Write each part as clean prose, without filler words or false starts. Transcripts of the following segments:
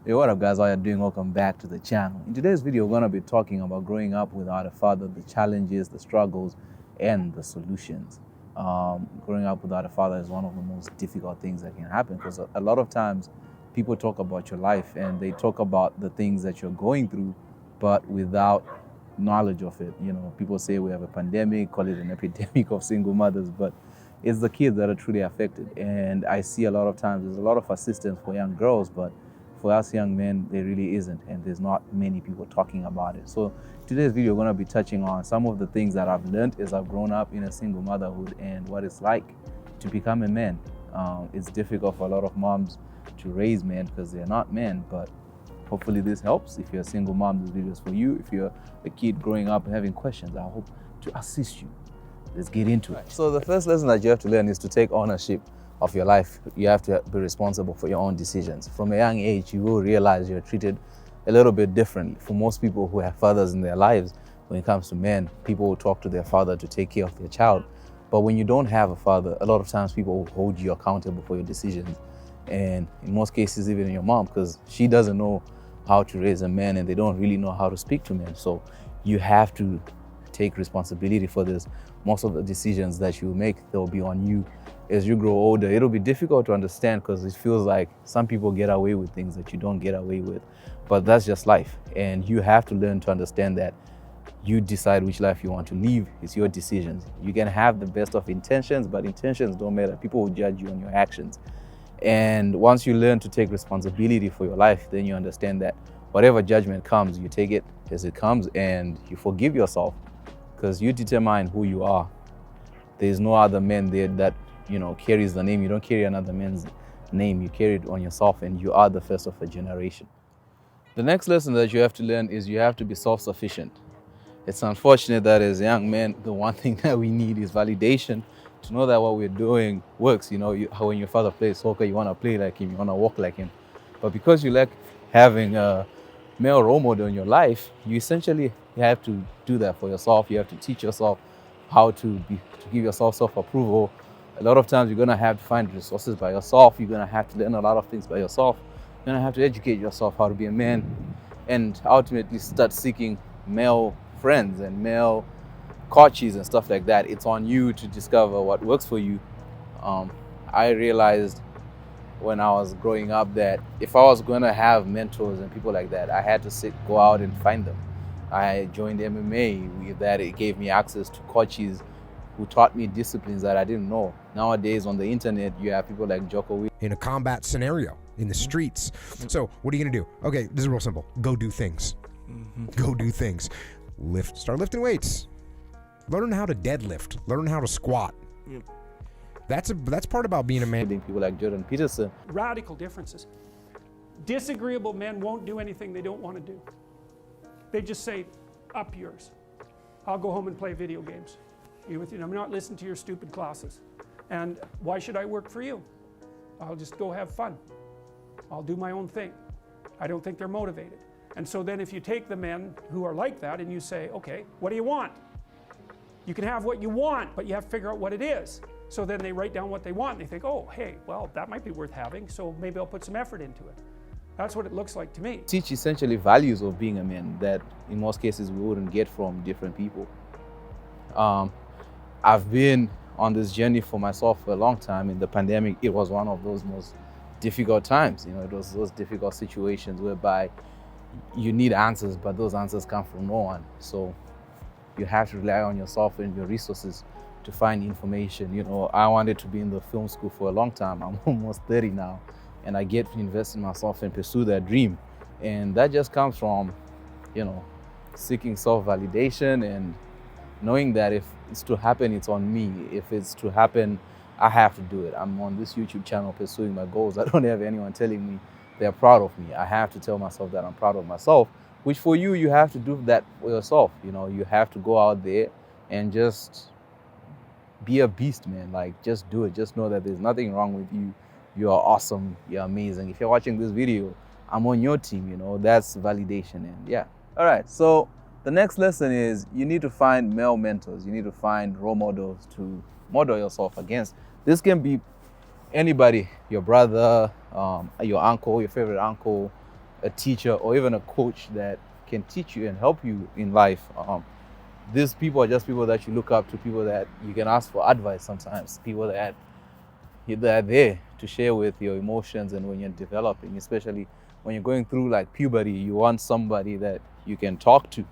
Hey, what up guys, how you doing? Welcome back to the channel. In today's video, we're going to be talking about growing up without a father, the challenges, the struggles, and the solutions. Growing up without a father is one of the most difficult things that can happen because a lot of times people talk about your life and they talk about the things that you're going through, but without knowledge of it. You know, people say we have a pandemic, call it an epidemic of single mothers, but it's the kids that are truly affected. And I see a lot of times there's a lot of assistance for young girls, but for us young men, there really isn't, and there's not many people talking about it. So today's video, we're going to be touching on some of the things that I've learned as I've grown up in a single motherhood and what it's like to become a man. It's difficult for a lot of moms to raise men because they're not men, but hopefully this helps. If you're a single mom, this video is for you. If you're a kid growing up and having questions, I hope to assist you. Let's get into it. So the first lesson that you have to learn is to take ownership of your life. You have to be responsible for your own decisions. From a young age, you will realize you're treated a little bit differently. For most people who have fathers in their lives, when it comes to men, people will talk to their father to take care of their child. But when you don't have a father, a lot of times people will hold you accountable for your decisions. And in most cases, even your mom, because she doesn't know how to raise a man and they don't really know how to speak to men. So you have to take responsibility for this. Most of the decisions that you make, they'll be on you. As you grow older, it'll be difficult to understand because it feels like some people get away with things that you don't get away with. But that's just life. And you have to learn to understand that you decide which life you want to live. It's your decisions. You can have the best of intentions, but intentions don't matter. People will judge you on your actions. And once you learn to take responsibility for your life, then you understand that whatever judgment comes, you take it as it comes and you forgive yourself because you determine who you are. There's no other man there that, you know, carries the name. You don't carry another man's name. You carry it on yourself and you are the first of a generation. The next lesson that you have to learn is you have to be self-sufficient. It's unfortunate that as young men, the one thing that we need is validation to know that what we're doing works. You know, when your father plays soccer, you want to play like him, you want to walk like him. But because you lack having a male role model in your life, you essentially have to do that for yourself. You have to teach yourself how to give yourself self-approval. A lot of times you're going to have to find resources by yourself. You're going to have to learn a lot of things by yourself. You're going to have to educate yourself how to be a man and ultimately start seeking male friends and male coaches and stuff like that. It's on you to discover what works for you. I realized when I was growing up that if I was going to have mentors and people like that, I had to go out and find them. I joined MMA. With that, it gave me access to coaches who taught me disciplines that I didn't know. Nowadays on the internet, you have people like Joko in a combat scenario in the streets. So what are you gonna do? Okay, this is real simple. Go do things. Go do things. Start lifting weights. Learn how to deadlift. Learn how to squat. That's part about being a man. People like Jordan Peterson. Radical differences. Disagreeable men won't do anything they don't want to do. They just say, up yours. I'll go home and play video games. You with you? I'm not listening to your stupid classes. And why should I work for you? I'll just go have fun. I'll do my own thing. I don't think they're motivated. And so then if you take the men who are like that and you say, okay, what do you want? You can have what you want, but you have to figure out what it is. So then they write down what they want and they think, oh, hey, well, that might be worth having, so maybe I'll put some effort into it. That's what it looks like to me. Teach essentially values of being a man that in most cases we wouldn't get from different people. I've been on this journey for myself for a long time. In the pandemic, it was one of those most difficult times. You know, it was those difficult situations whereby you need answers, but those answers come from no one. So you have to rely on yourself and your resources to find information. You know, I wanted to be in the film school for a long time. I'm almost 30 now, and I get to invest in myself and pursue that dream. And that just comes from, you know, seeking self-validation and knowing that if it's to happen, it's on me. If it's to happen, I have to do it. I'm on this YouTube channel pursuing my goals. I don't have anyone telling me they're proud of me. I have to tell myself that I'm proud of myself, which for you, you have to do that for yourself. You know, you have to go out there and just be a beast, man. Like, just do it. Just know that there's nothing wrong with you. You are awesome. You're amazing. If you're watching this video, I'm on your team, you know, that's validation. And yeah. All right. So the next lesson is you need to find male mentors. You need to find role models to model yourself against. This can be anybody, your brother, your uncle, your favorite uncle, a teacher or even a coach that can teach you and help you in life. These people are just people that you look up to, people that you can ask for advice sometimes, people that are there to share with your emotions. And when you're developing, especially when you're going through like puberty, you want somebody that you can talk to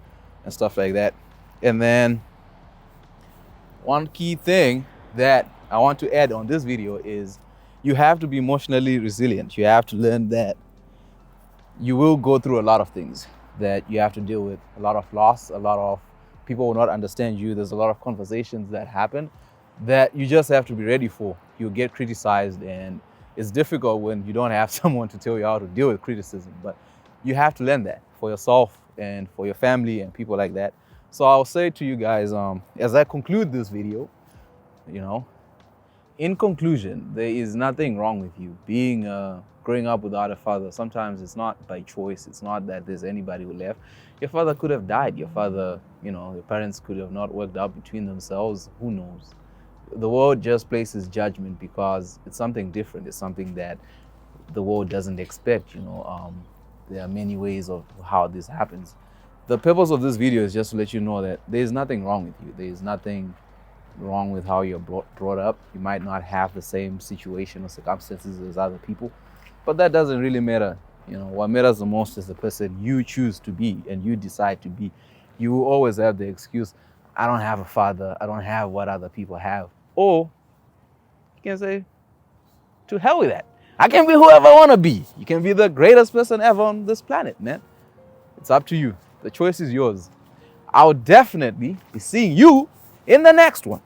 and stuff like that. And then one key thing that I want to add on this video is you have to be emotionally resilient. You have to learn that you will go through a lot of things that you have to deal with, a lot of loss, a lot of people will not understand you. There's a lot of conversations that happen that you just have to be ready for. You'll get criticized, and it's difficult when you don't have someone to tell you how to deal with criticism, but you have to learn that for yourself and for your family and people like that. So I'll say to you guys, as I conclude this video, in conclusion, there is nothing wrong with you being growing up without a father. Sometimes it's not by choice. It's not that there's anybody who left. Your father could have died. Your father, your parents could have not worked out between themselves. Who knows? The world just places judgment because it's something different. It's something that the world doesn't expect. There are many ways of how this happens. The purpose of this video is just to let you know that there is nothing wrong with you. There is nothing wrong with how you're brought up. You might not have the same situation or circumstances as other people, but that doesn't really matter. What matters the most is the person you choose to be and you decide to be. You will always have the excuse, I don't have a father, I don't have what other people have. Or you can say, to hell with that. I can be whoever I want to be. You can be the greatest person ever on this planet, man. It's up to you. The choice is yours. I'll definitely be seeing you in the next one.